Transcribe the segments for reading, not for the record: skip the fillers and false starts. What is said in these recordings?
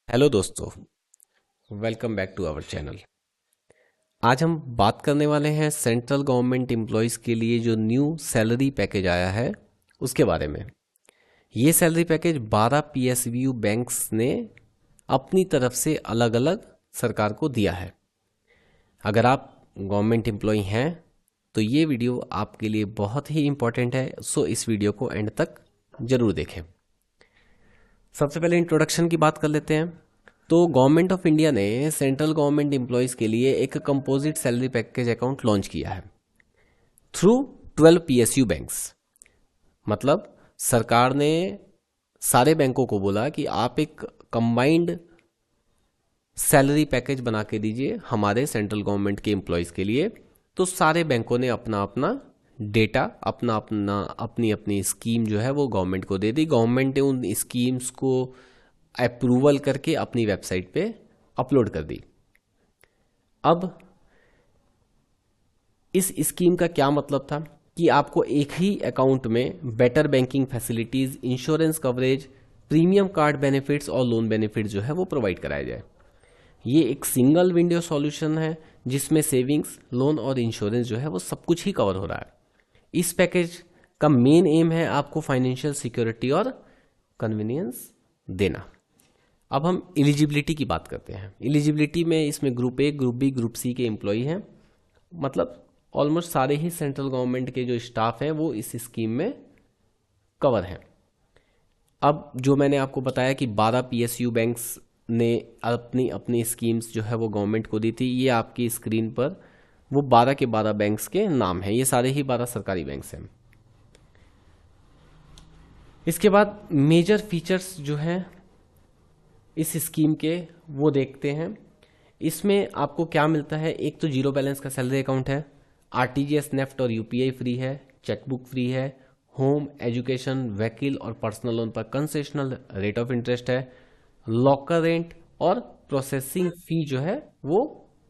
Hello दोस्तों, welcome back to our channel. आज हम बात करने वाले हैं सेंट्रल गवर्नमेंट एम्प्लॉयज़ के लिए जो न्यू सैलरी पैकेज आया है उसके बारे में। ये सैलरी पैकेज 12 पीएसयू बैंक्स ने अपनी तरफ से अलग अलग सरकार को दिया है। अगर आप गवर्नमेंट एम्प्लॉय हैं तो ये वीडियो आपके लिए बहुत ही इम्पोर्टेंट है, सो इस वीडियो को एंड तक ज़रूर देखें। सबसे पहले इंट्रोडक्शन की बात कर लेते हैं। तो गवर्नमेंट ऑफ इंडिया ने सेंट्रल गवर्नमेंट एम्प्लॉयज़ के लिए एक composite salary package account launch किया है थ्रू 12 पीएसयू बैंक्स। मतलब सरकार ने सारे बैंकों को बोला कि आप एक कंबाइंड सैलरी पैकेज बना के दीजिए हमारे सेंट्रल गवर्नमेंट के एम्प्लॉयज़ के लिए। तो सारे बैंकों ने अपना अपना डेटा अपनी अपनी स्कीम जो है वो गवर्नमेंट को दे दी। गवर्नमेंट ने उन स्कीम्स को अप्रूवल करके अपनी वेबसाइट पे अपलोड कर दी। अब इस स्कीम का क्या मतलब था कि आपको एक ही अकाउंट में better banking facilities, insurance coverage, premium card benefits और लोन बेनिफिट जो है वो प्रोवाइड कराया जाए। ये एक सिंगल विंडो सॉल्यूशन है जिसमें सेविंग्स, लोन और इंश्योरेंस जो है वो सब कुछ ही कवर हो रहा है। इस पैकेज का मेन एम है आपको फाइनेंशियल सिक्योरिटी और कन्वीनियंस देना। अब हम एलिजिबिलिटी की बात करते हैं। एलिजिबिलिटी में इसमें group A, group B, group C के एम्प्लॉई हैं। मतलब ऑलमोस्ट सारे ही सेंट्रल गवर्नमेंट के जो स्टाफ हैं वो इस स्कीम में कवर हैं। अब जो मैंने आपको बताया कि 12 पीएसयू बैंक्स ने अपनी अपनी स्कीम्स जो है वो गवर्नमेंट को दी थी, ये आपकी स्क्रीन पर वो 12 के 12 बैंक्स के नाम हैं। ये सारे ही 12 सरकारी बैंक्स हैं। इसके बाद मेजर फीचर्स जो हैं इस स्कीम के वो देखते हैं। इसमें आपको क्या मिलता है। एक तो जीरो बैलेंस का सैलरी अकाउंट है, आरटीजीएस, नेफ्ट और यूपीआई फ्री है, चेकबुक फ्री है, होम, एजुकेशन, व्हीकल और पर्सनल लोन पर कंसेशनल रेट ऑफ इंटरेस्ट है, लॉकर रेंट और प्रोसेसिंग फी जो है वो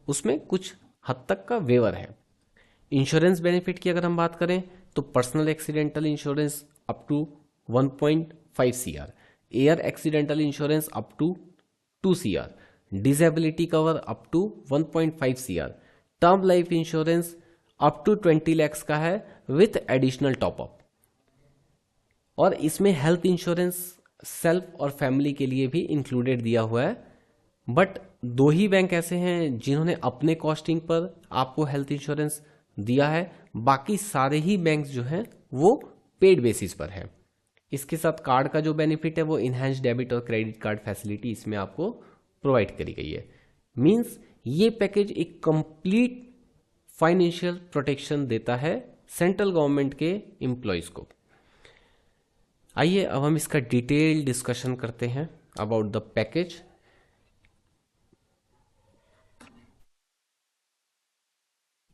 उसमें कुछ हद तक का वेवर है। इंश्योरेंस बेनिफिट की अगर हम बात करें तो personal accidental insurance up to 1.5 CR, air accidental insurance up to 2 CR, disability cover up to 1.5 CR, term life insurance up to 20 lakhs का है विथ एडिशनल टॉपअप। और इसमें हेल्थ इंश्योरेंस सेल्फ और फैमिली के लिए भी इंक्लूडेड दिया हुआ है। बट 2 ही बैंक ऐसे हैं जिन्होंने अपने कॉस्टिंग पर आपको हेल्थ इंश्योरेंस दिया है। बाकी सारे ही बैंक जो हैं वो पेड बेसिस पर है। इसके साथ कार्ड का जो बेनिफिट है वो इनहैंस डेबिट और क्रेडिट कार्ड फैसिलिटी इसमें आपको प्रोवाइड करी गई है। मींस ये पैकेज एक कंप्लीट फाइनेंशियल प्रोटेक्शन देता है सेंट्रल गवर्नमेंट के एम्प्लॉयज को। आइए अब हम इसका डिटेल डिस्कशन करते हैं अबाउट द पैकेज।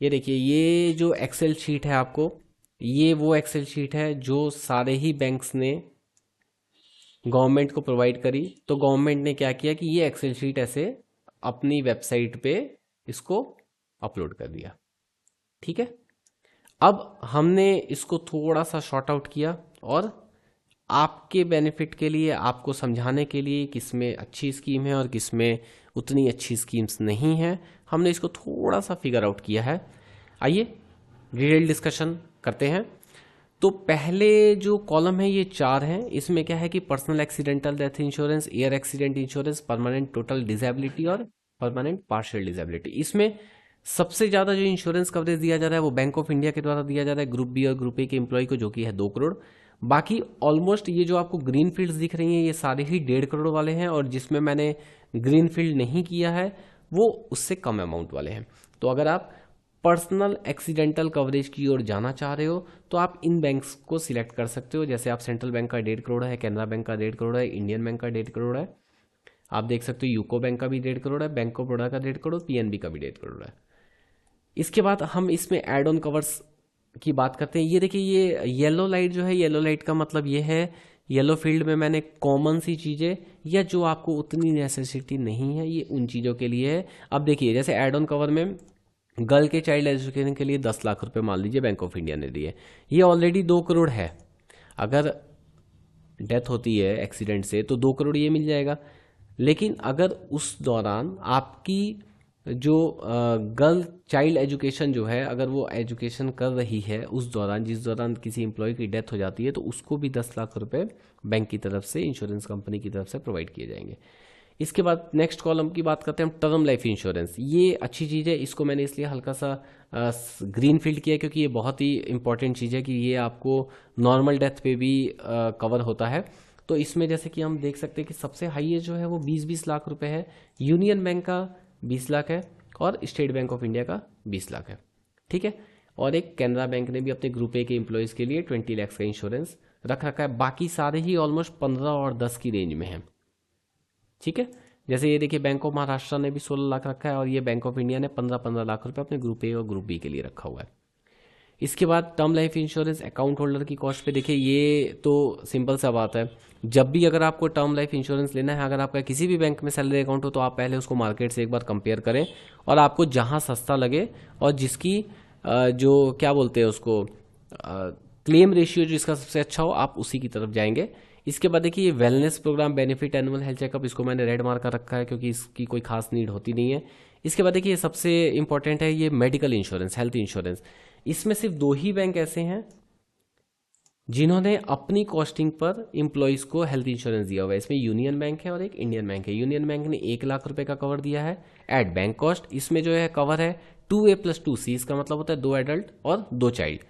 ये देखिए, ये जो एक्सेल शीट है आपको, ये वो एक्सेल शीट है जो सारे ही बैंक्स ने गवर्नमेंट को प्रोवाइड करी। तो गवर्नमेंट ने क्या किया कि ये एक्सेल शीट ऐसे अपनी वेबसाइट पे इसको अपलोड कर दिया। ठीक है, अब हमने इसको थोड़ा सा शॉर्ट आउट किया और आपके बेनिफिट के लिए, आपको समझाने के लिए किसमें अच्छी स्कीम है और किसमें उतनी अच्छी स्कीम्स नहीं है, हमने इसको थोड़ा सा फिगर आउट किया है। आइए डिटेल डिस्कशन करते हैं। तो पहले जो कॉलम है ये 4 हैं। इसमें क्या है कि personal accidental death insurance, air accident insurance, permanent total disability और परमानेंट पार्शियल डिसेबिलिटी। इसमें सबसे ज़्यादा जो इंश्योरेंस कवरेज दिया जा रहा है वो बैंक ऑफ इंडिया के द्वारा दिया जा रहा है ग्रुप बी और ग्रुप ए के एम्प्लॉय को, जो कि है 2 करोड़। बाकी ऑलमोस्ट ये जो आपको ग्रीन फील्ड्स दिख रही हैं ये सारे ही 1.5 करोड़ वाले हैं, और जिसमें मैंने ग्रीन फील्ड नहीं किया है वो उससे कम अमाउंट वाले हैं। तो अगर आप पर्सनल एक्सीडेंटल कवरेज की ओर जाना चाह रहे हो तो आप इन बैंक्स को सिलेक्ट कर सकते हो। जैसे आप सेंट्रल बैंक का 1.5 करोड़ है, कैनरा बैंक का 1.5 करोड़ है, इंडियन बैंक का 1.5 करोड़ है, आप देख सकते हो यूको बैंक का भी 1.5 करोड़ है, बैंक ऑफ बड़ौदा का 1.5 करोड़, पीएनबी का भी 1.5 करोड़ है। इसके बाद हम इसमें एड ऑन कवर्स की बात करते हैं। ये देखिए, ये येलो लाइट जो है, येलो लाइट का मतलब ये है येलो फील्ड में मैंने कॉमन सी चीज़ें या जो आपको उतनी नेसेसिटी नहीं है ये उन चीज़ों के लिए है। अब देखिए, जैसे एड ऑन कवर में गर्ल के चाइल्ड एजुकेशन के लिए 10 लाख रुपए मान लीजिए बैंक ऑफ इंडिया ने दिए, ये ऑलरेडी 2 करोड़ है। अगर डेथ होती है एक्सीडेंट से तो 2 करोड़ ये मिल जाएगा। लेकिन अगर उस दौरान आपकी जो गर्ल चाइल्ड एजुकेशन जो है, अगर वो एजुकेशन कर रही है उस दौरान, जिस दौरान किसी एम्प्लॉय की डेथ हो जाती है, तो उसको भी 10 लाख रुपए बैंक की तरफ से, इंश्योरेंस कंपनी की तरफ से प्रोवाइड किए जाएंगे। इसके बाद नेक्स्ट कॉलम की बात करते हैं हम, टर्म लाइफ इंश्योरेंस। ये अच्छी चीज़ है, इसको मैंने इसलिए हल्का सा ग्रीन फील्ड किया क्योंकि ये बहुत ही इंपॉर्टेंट चीज़ है कि ये आपको नॉर्मल डेथ पे भी कवर होता है। तो इसमें जैसे कि हम देख सकते हैं कि सबसे हाईएस्ट जो है वो 20-20 लाख रुपए है, यूनियन बैंक का 20 लाख है और स्टेट बैंक ऑफ इंडिया का 20 लाख है। ठीक है, और एक कैनरा बैंक ने भी अपने ग्रुप ए के एम्प्लॉयज़ के लिए 20 लाख का इंश्योरेंस रख रखा है। बाकी सारे ही ऑलमोस्ट 15 और 10 की रेंज में है। ठीक है, जैसे ये देखिए बैंक ऑफ महाराष्ट्र ने भी 16 लाख रखा है और ये बैंक ऑफ इंडिया ने 15-15 लाख रुपए अपने ग्रुप ए और ग्रुप बी के लिए रखा हुआ है। इसके बाद term life insurance account holder की कॉस्ट पे देखिए, ये तो सिंपल सा बात है, जब भी अगर आपको टर्म लाइफ इंश्योरेंस लेना है, अगर आपका किसी भी बैंक में सैलरी अकाउंट हो, तो आप पहले उसको मार्केट से एक बार कंपेयर करें और आपको जहां सस्ता लगे और जिसकी जो क्या बोलते हैं उसको, क्लेम रेशियो जिसका सबसे अच्छा हो, आप उसी की तरफ जाएंगे। इसके बाद देखिए ये wellness program, benefit, annual health checkup, इसको मैंने रेड मार्क कर रखा है क्योंकि इसकी कोई खास नीड होती नहीं है। इसके बाद देखिए सबसे इंपॉर्टेंट है ये मेडिकल इंश्योरेंस, हेल्थ इंश्योरेंस। इसमें सिर्फ 2 ही बैंक ऐसे हैं जिन्होंने अपनी कॉस्टिंग पर इंप्लॉइज को हेल्थ इंश्योरेंस दिया हुआ है। इसमें यूनियन बैंक है और एक इंडियन बैंक है। यूनियन बैंक ने 1 लाख रुपए का कवर दिया है एट बैंक कॉस्ट। इसमें जो है कवर है 2A+2C, इसका मतलब होता है 2 एडल्ट और 2 चाइल्ड।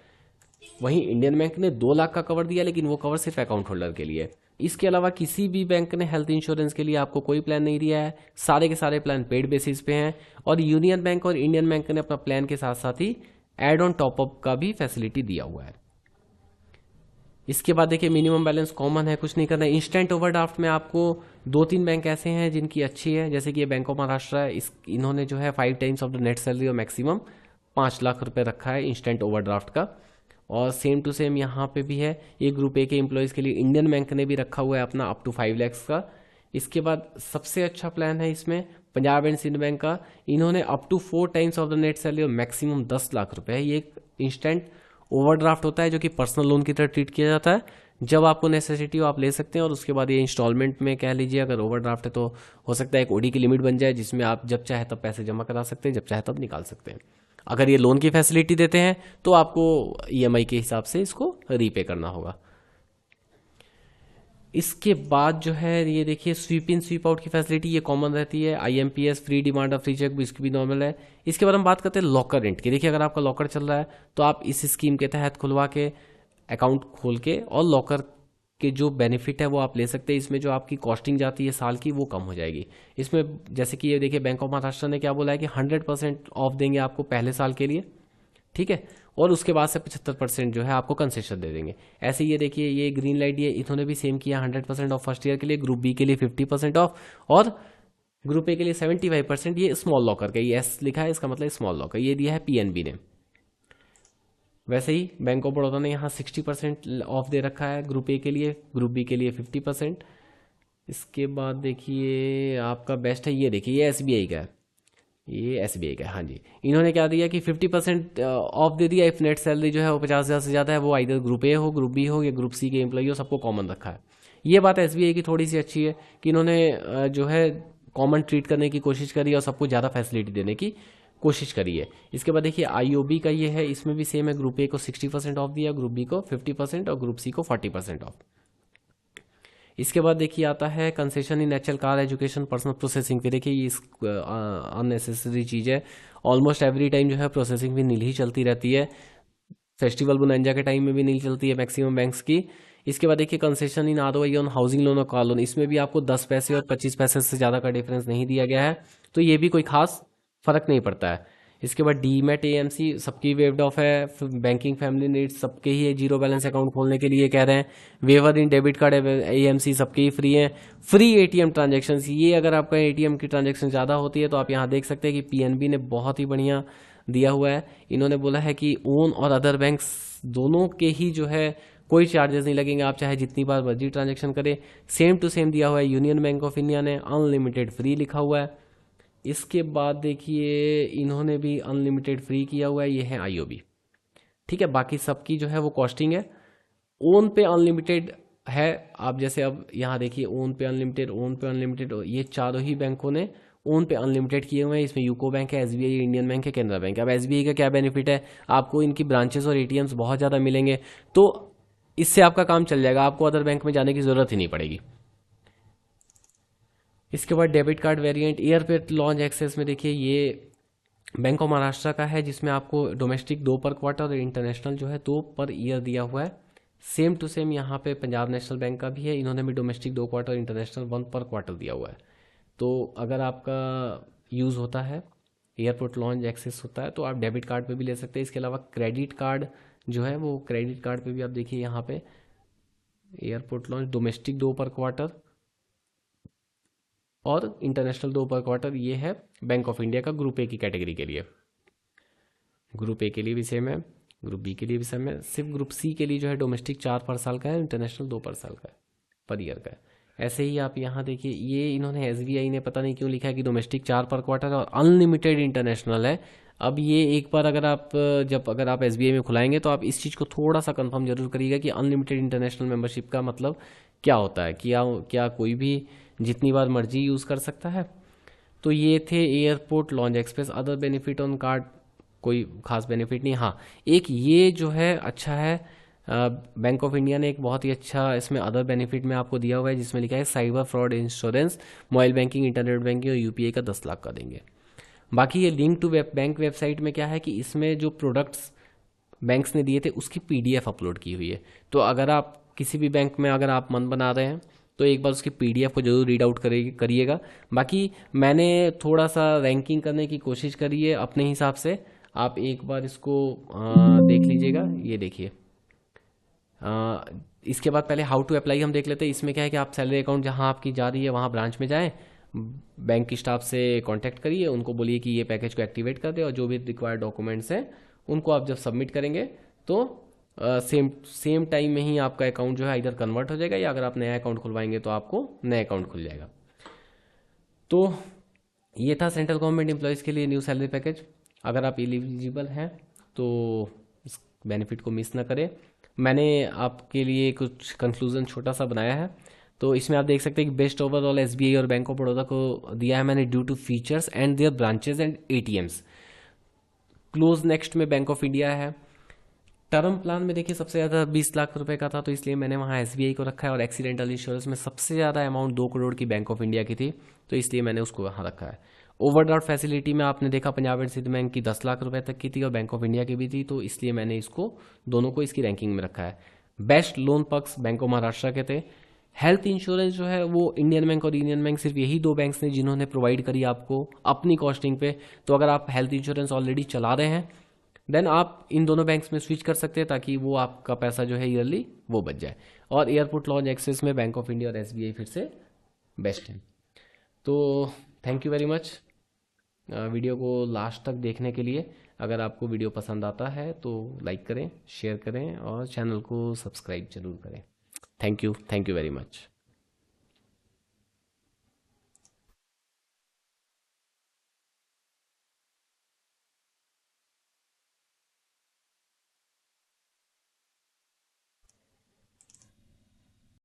वहीं इंडियन बैंक ने 2 लाख का कवर दिया, लेकिन वो कवर सिर्फ अकाउंट होल्डर के लिए। इसके अलावा किसी भी बैंक ने हेल्थ इंश्योरेंस के लिए आपको कोई प्लान नहीं दिया है, सारे के सारे प्लान पेड बेसिस पे हैं। और यूनियन बैंक और इंडियन बैंक ने अपना प्लान के साथ साथ ही एड ऑन टॉपअप का भी फैसिलिटी दिया हुआ है। इसके बाद देखिए मिनिमम बैलेंस कॉमन है, कुछ नहीं करना है। इंस्टेंट ओवरड्राफ्ट में आपको 2-3 बैंक ऐसे हैं जिनकी अच्छी है, जैसे कि ये बैंक ऑफ महाराष्ट्र है, इन्होंने जो है 5 times of the net salary और मैक्सिमम 5 लाख रुपए रखा है इंस्टेंट ओवरड्राफ्ट का। और सेम टू सेम यहाँ पे भी है, ये ग्रुप ए के एम्प्लॉयज़ के लिए इंडियन बैंक ने भी रखा हुआ है अपना अप टू 5 लाख का। इसके बाद सबसे अच्छा प्लान है इसमें पंजाब एंड सिंध बैंक का, इन्होंने up to 4 times of the net salary और मैक्सिमम 10 लाख रुपए है। ये एक इंस्टेंट ओवरड्राफ्ट होता है जो कि पर्सनल लोन की तरह ट्रीट किया जाता है। जब आपको नेसेसिटी हो आप ले सकते हैं, और उसके बाद ये इंस्टॉलमेंट में कह लीजिए, अगर ओवरड्राफ्ट है तो हो सकता है एक ओडी की लिमिट बन जाए जिसमें आप जब चाहे तब पैसे जमा करा सकते हैं, जब चाहे तब निकाल सकते हैं। अगर ये लोन की फैसिलिटी देते हैं तो आपको ईएमआई के हिसाब से इसको रीपे करना होगा। इसके बाद जो है ये देखिए स्वीप इन स्वीप आउट की फैसिलिटी, ये कॉमन रहती है। आईएमपीएस, फ्री डिमांड और फ्री चेक, इसकी भी नॉर्मल है। इसके बाद हम बात करते हैं लॉकर रेंट की। देखिए अगर आपका लॉकर चल रहा है तो आप इस स्कीम के तहत खुलवा के अकाउंट खोल के और लॉकर के जो बेनिफिट है वो आप ले सकते हैं। इसमें जो आपकी कॉस्टिंग जाती है साल की वो कम हो जाएगी। इसमें जैसे कि ये देखिए बैंक ऑफ महाराष्ट्र ने क्या बोला है कि 100% ऑफ देंगे आपको पहले साल के लिए, ठीक है, और उसके बाद से 75% जो है आपको कंसेशन दे देंगे। ऐसे ये देखिए ये ग्रीन लाइट, ये इन्होंने भी सेम किया, 100% ऑफ फर्स्ट ईयर के लिए, ग्रुप बी के लिए 50% ऑफ और ग्रुप ए के लिए 75%। ये स्मॉल लॉकर का, ये एस लिखा है इसका मतलब स्मॉल लॉकर, ये दिया है पीएनबी ने। वैसे ही बैंक ऑफ बड़ौदा ने यहाँ 60% ऑफ दे रखा है ग्रुप ए के लिए, ग्रुप बी के लिए 50%। इसके बाद देखिए आपका बेस्ट है, ये देखिए ये एसबीआई का है, ये एसबीआई का है। हाँ जी, इन्होंने क्या दिया कि 50% ऑफ दे दिया इफ नेट सैलरी जो है वो 50,000 से ज़्यादा है, वो आइदर ग्रुप ए हो, ग्रुप बी हो या ग्रुप सी के एम्प्लॉई हो, सबको कॉमन रखा है। ये बात एसबीआई की थोड़ी सी अच्छी है कि इन्होंने जो है कॉमन ट्रीट करने की कोशिश करी और सबको ज़्यादा फैसिलिटी देने की कोशिश करी है। इसके बाद देखिए आईओबी का ये है, इसमें भी सेम है, ग्रुप ए को 60% ऑफ दिया, ग्रुप बी को 50% और ग्रुप सी को 40% ऑफ। इसके बाद देखिए आता है कंसेशन इन HL car education personal processing पे। देखिए ये अननेसेसरी चीज़ है, ऑलमोस्ट एवरी टाइम जो है प्रोसेसिंग भी नील ही चलती रहती है, फेस्टिवल बुनंजा के टाइम में भी नील चलती है मैक्सिमम बैंक्स की। इसके बाद देखिए concession in ROI on housing loan और कार लोन, इसमें भी आपको 10 पैसे और 25 पैसे से ज़्यादा का डिफरेंस नहीं दिया गया है, तो ये भी कोई खास फर्क नहीं पड़ता है। इसके बाद डीमैट एएमसी सबकी वेव्ड ऑफ है, बैंकिंग फैमिली नीड्स सबके ही है, जीरो बैलेंस अकाउंट खोलने के लिए कह रहे हैं। Waiver in debit card AMC सबके ही फ्री है। फ्री एटीएम ट्रांजेक्शन, ये अगर आपका एटीएम की ट्रांजेक्शन ज़्यादा होती है तो आप यहाँ देख सकते हैं कि पीएनबी ने बहुत ही बढ़िया दिया हुआ है। इन्होंने बोला है कि ओन और अदर बैंक्स दोनों के ही जो है कोई चार्जेस नहीं लगेंगे, आप चाहे जितनी बार मर्जी ट्रांजेक्शन करें। सेम टू सेम दिया हुआ है यूनियन बैंक ऑफ इंडिया ने, अनलिमिटेड फ्री लिखा हुआ है। इसके बाद देखिए इन्होंने भी अनलिमिटेड फ्री किया हुआ है, ये है आईओबी, ठीक है। बाकी सबकी जो है वो कॉस्टिंग है। ओन पे अनलिमिटेड है। आप जैसे अब यहाँ देखिए, ओन पे अनलिमिटेड, ओन पे अनलिमिटेड, ये चारों ही बैंकों ने ओन पे अनलिमिटेड किए हुए हैं। इसमें यूको बैंक है, एसबीआई, इंडियन बैंक है, कैनरा बैंक है। अब एसबीआई का क्या बेनिफिट है, आपको इनकी ब्रांचेस और एटीएम्स बहुत ज़्यादा मिलेंगे, तो इससे आपका काम चल जाएगा, आपको अदर बैंक में जाने की ज़रूरत ही नहीं पड़ेगी। इसके बाद debit card variant airport lounge access में देखिए, ये बैंक ऑफ महाराष्ट्र का है, जिसमें आपको डोमेस्टिक 2 पर क्वार्टर और इंटरनेशनल जो है 2 पर ईयर दिया हुआ है। सेम टू सेम यहाँ पे पंजाब नेशनल बैंक का भी है, इन्होंने भी डोमेस्टिक 2 क्वार्टर, इंटरनेशनल 1 पर क्वार्टर दिया हुआ है। तो अगर आपका यूज़ होता है, एयरपोर्ट लॉन्च एक्सेस होता है, तो आप डेबिट कार्ड पे भी ले सकते हैं। इसके अलावा क्रेडिट कार्ड जो है, वो क्रेडिट कार्ड पे भी आप देखिए यहाँ पे एयरपोर्ट लॉन्च डोमेस्टिक 2 पर क्वार्टर और इंटरनेशनल 2 पर क्वार्टर, ये है बैंक ऑफ इंडिया का ग्रुप ए की कैटेगरी के लिए। ग्रुप ए के लिए भी सेम है, ग्रुप बी के लिए भी सेम है। सिर्फ ग्रुप सी के लिए जो है डोमेस्टिक 4 पर साल का है, इंटरनेशनल 2 पर साल का है, पर ईयर का है। ऐसे ही आप यहाँ देखिए, ये इन्होंने एसबीआई ने पता नहीं क्यों लिखा है कि डोमेस्टिक 4 पर क्वार्टर और अनलिमिटेड इंटरनेशनल है। अब ये एक बार अगर आप अगर आप एसबीआई में खुलाएंगे तो आप इस चीज़ को थोड़ा सा कंफर्म जरूर करिएगा कि अनलिमिटेड इंटरनेशनल मेंबरशिप का मतलब क्या होता है, क्या कोई भी जितनी बार मर्जी यूज़ कर सकता है। तो ये थे airport launch express. Other benefit on card कोई खास बेनिफिट नहीं। हाँ, एक ये जो है अच्छा है, बैंक ऑफ इंडिया ने एक बहुत ही अच्छा इसमें अदर बेनिफिट में आपको दिया हुआ है, जिसमें लिखा है cyber fraud insurance, mobile banking, internet banking और यूपीआई का 10 लाख का देंगे। बाकी ये लिंक टू बैंक वेबसाइट में क्या है कि इसमें जो प्रोडक्ट्स बैंक्स ने दिए थे उसकी पीडीएफ अपलोड की हुई है। तो अगर आप किसी भी बैंक में अगर आप मन बना रहे हैं तो एक बार उसकी पीडीएफ को जरूर रीड आउट करिएगा। बाकी मैंने थोड़ा सा रैंकिंग करने की कोशिश करी है अपने हिसाब से, आप एक बार इसको देख लीजिएगा। ये देखिए, इसके बाद पहले हाउ टू अप्लाई हम देख लेते हैं। इसमें क्या है कि आप सैलरी अकाउंट जहां आपकी जा रही है वहां ब्रांच में जाएं, बैंक की स्टाफ से कांटेक्ट करिए, उनको बोलिए कि ये पैकेज को एक्टिवेट कर दे, और जो भी रिक्वायर्ड डॉक्यूमेंट्स हैं उनको आप जब सबमिट करेंगे तो सेम सेम टाइम में ही आपका अकाउंट जो है इधर कन्वर्ट हो जाएगा, या अगर आप नया अकाउंट खुलवाएंगे तो आपको नया अकाउंट खुल जाएगा। तो ये था सेंट्रल गवर्नमेंट एम्प्लॉयज़ के लिए न्यू सैलरी पैकेज। अगर आप एलिजिबल हैं तो इस बेनिफिट को मिस ना करें। मैंने आपके लिए कुछ कंक्लूजन छोटा सा बनाया है। तो इसमें आप देख सकते हैं कि बेस्ट ओवरऑल एसबीआई और बैंक ऑफ बड़ौदा को दिया है मैंने, due to features and their branches and ATMs. Close next में बैंक ऑफ इंडिया है। टर्म प्लान में देखिए सबसे ज़्यादा 20 लाख रुपए का था, तो इसलिए मैंने वहाँ एसबीआई को रखा है। और एक्सीडेंटल इंश्योरेंस में सबसे ज़्यादा अमाउंट 2 करोड़ की बैंक ऑफ इंडिया की थी, तो इसलिए मैंने उसको वहाँ रखा है। ओवरड्राफ्ट फैसिलिटी में आपने देखा पंजाब एंड सिंध बैंक की 10 लाख रुपए तक की थी और बैंक ऑफ इंडिया की भी थी, तो इसलिए मैंने इसको दोनों को इसकी रैंकिंग में रखा है। बेस्ट लोन पक्ष बैंक ऑफ महाराष्ट्र के थे। हेल्थ इंश्योरेंस जो है वो इंडियन बैंक और यूनियन बैंक, सिर्फ यही 2 बैंक्स ने जिन्होंने प्रोवाइड करी आपको अपनी कॉस्टिंग पे। तो अगर आप हेल्थ इंश्योरेंस ऑलरेडी चला रहे हैं देन आप इन दोनों बैंक्स में स्विच कर सकते हैं, ताकि वो आपका पैसा जो है ईयरली वो बच जाए। और एयरपोर्ट लॉन्च एक्सेस में बैंक ऑफ इंडिया और एसबीआई फिर से बेस्ट है। तो thank you very much video को लास्ट तक देखने के लिए। अगर आपको वीडियो पसंद आता है तो लाइक करें, शेयर करें और चैनल को सब्सक्राइब जरूर करें। Thank you very much.